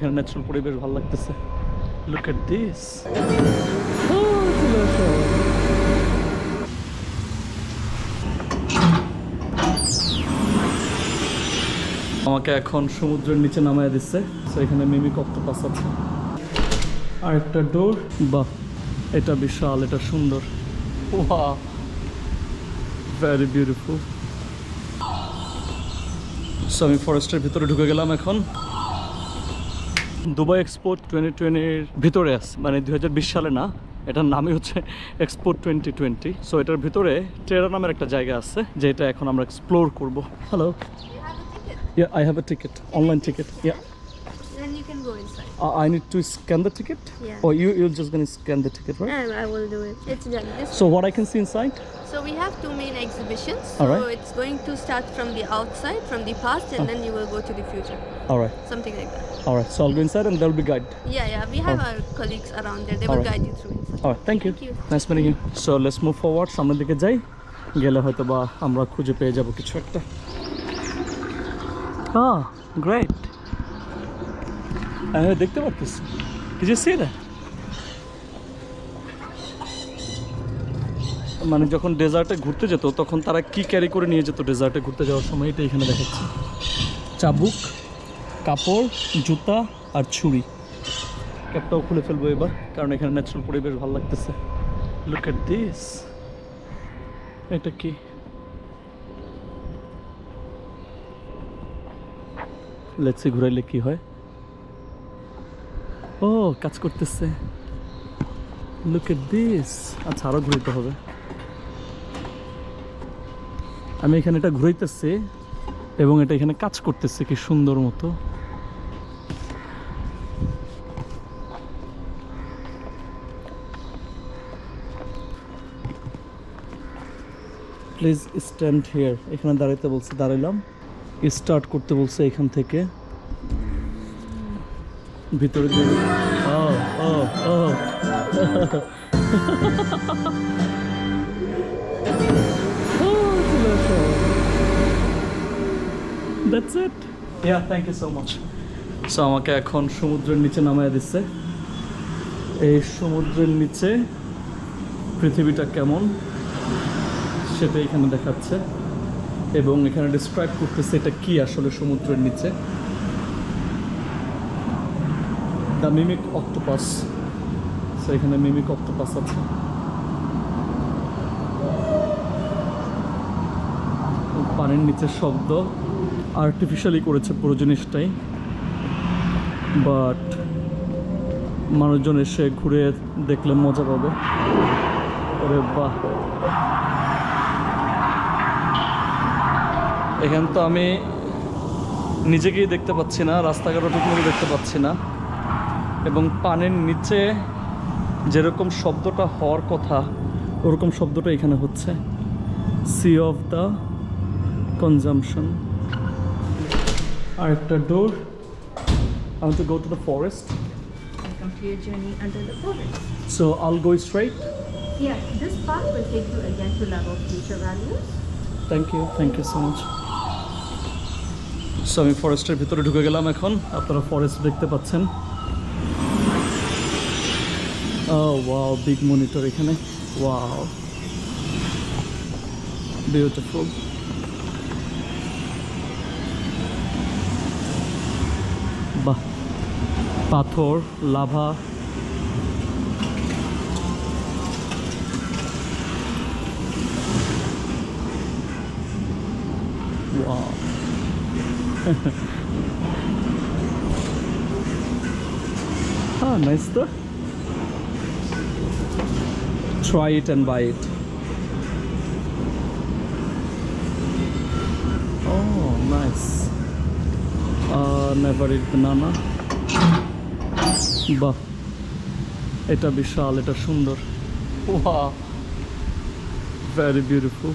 এখানে ন্যাচারাল পরিবেশ ভালো লাগতেছে। Look at this. আমাকে এখন সমুদ্রের নিচে নামায় দিচ্ছে। তো এখানে মিমিক অক্টোপাস আছে। আর একটা ডোর। বাহ, এটা বিশাল, এটা সুন্দর। Wow, very beautiful. সো আমি ফরেস্টের ভিতরে ঢুকে গেলাম এখন। দুবাই এক্সপো 2020-র ভিতরে আছে, মানে 2020 সালে না, এটার নামই হচ্ছে এক্সপো 2020। সো এটার ভিতরে টেরা নামের একটা জায়গা আছে, যেটা এখন আমরা এক্সপ্লোর করব। Hello, yeah, I have a ticket, online ticket. Yeah, Then you can go inside. I need to scan the ticket. Yeah. Or you're just gonna scan the ticket, right? And I will do it. It's done. So what I can see inside? So we have two main exhibitions. All So right. it's going to start from the outside, from the past, and then you will go to the future. All right, Something like that. all right. So I'll go inside and there'll be guide. Yeah. We have our colleagues around there. They will Alright. guide you through inside. All right, thank you. Thank you. Nice meeting you. So let's move forward. সামনের দিকে যাই, গেলে হয়তো বা আমরা খুঁজে পেয়ে যাব কিছু একটা। Ah, great. আমি দেখতে পারতেছি। Did you see that? মানে যখন ডেজার্টে ঘুরতে যেত তখন তারা কি ক্যারি করে নিয়ে যেত ডেজার্টে ঘুরতে যাওয়ার সময়, এটা এখানে দেখাচ্ছি। চাবুক, কাপড়, জুতা আর ছুরি। ক্যাপটাও খুলে ফেলবো এবার, কারণ এখানে ন্যাচারাল পরিবেশ ভালো লাগতেছে। Look at this. এটা কি? লেটস সি ঘুরাইলে কি হয়। ও, কাজ করতেছে। Look at this. আচ্ছা, আরো ঘুরাইতে হবে। আমি এখানে এটা ঘুরাইতেছি এবং এটা এখানে কাজ করতেছে কি সুন্দর মতো। Please stand here. এখানে দাঁড়াইতে বলছে, দাঁড়াইলাম। স্টার্ট করতে বলছে এখান থেকে। ভিতরে দিয়ে That's it. Yeah, thank you so much. So আমাকে এখন সমুদ্রের নিচে নামায় দিচ্ছে। এই সমুদ্রের নিচে পৃথিবীটা কেমন সেটা এখানে দেখাচ্ছে এবং এখানে ডিসক্রাইব করতেছে এটা কি আসলে সমুদ্রের নিচে। The mimic octopus. সো এখানে মিমিক অক্টোপাস আছে। পানির নিচের শব্দ আর্টিফিশিয়ালি করেছে পুরো জিনিসটাই, বাট মানুষজন এসে ঘুরে দেখলে মজা পাবে। ওরে বাহ, এখানে তো আমি নিজেকেই দেখতে পাচ্ছি না, রাস্তাঘাটও ঠিকমতো দেখতে পাচ্ছি না, এবং পানির নিচে যেরকম শব্দটা হওয়ার কথা ওরকম শব্দটা এখানে হচ্ছে। Sea of the consumption. আর একটা door. I want to go to the forest. Welcome to your journey under the forest. So I'll go straight. Yeah, this path will take you again to level future values. Thank you so much. So আমি ফরেস্টের ভিতরে ঢুকে গেলাম এখন। আপনারা forest দেখতে পাচ্ছেন। Oh wow, big monitor এখানে। Wow, beautiful. বাহ, পাথর, lava. Wow. Ah, nice though. Try it and buy it. Oh, nice. Never eat banana. বাহ, এটা বিশাল, এটা সুন্দর। Wow, very beautiful.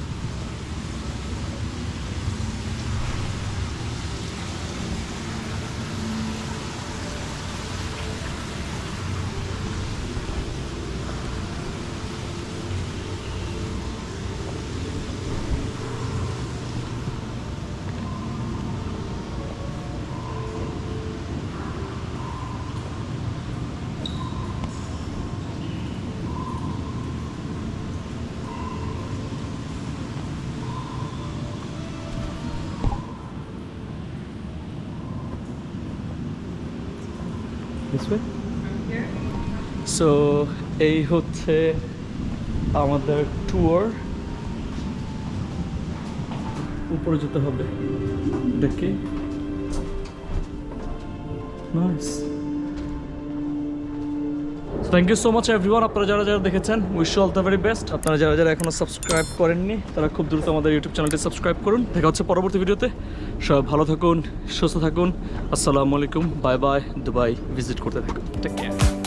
This way. So এই হচ্ছে আমাদের ট্যুর। উপরে যেতে হবে দেখি। Nice. Thank you so much everyone, আপনারা যারা যারা দেখেছেন, wish all the very best. আপনারা যারা যারা এখনো সাবস্ক্রাইব করেননি তারা খুব দ্রুত আমাদের ইউটিউব চ্যানেলটি সাবস্ক্রাইব করুন। দেখা হচ্ছে পরবর্তী ভিডিওতে। সবাই ভালো থাকুন, সুস্থ থাকুন। আসসালামু আলাইকুম, বাই বাই। দুবাই ভিজিট করতে থাকুন। Take care.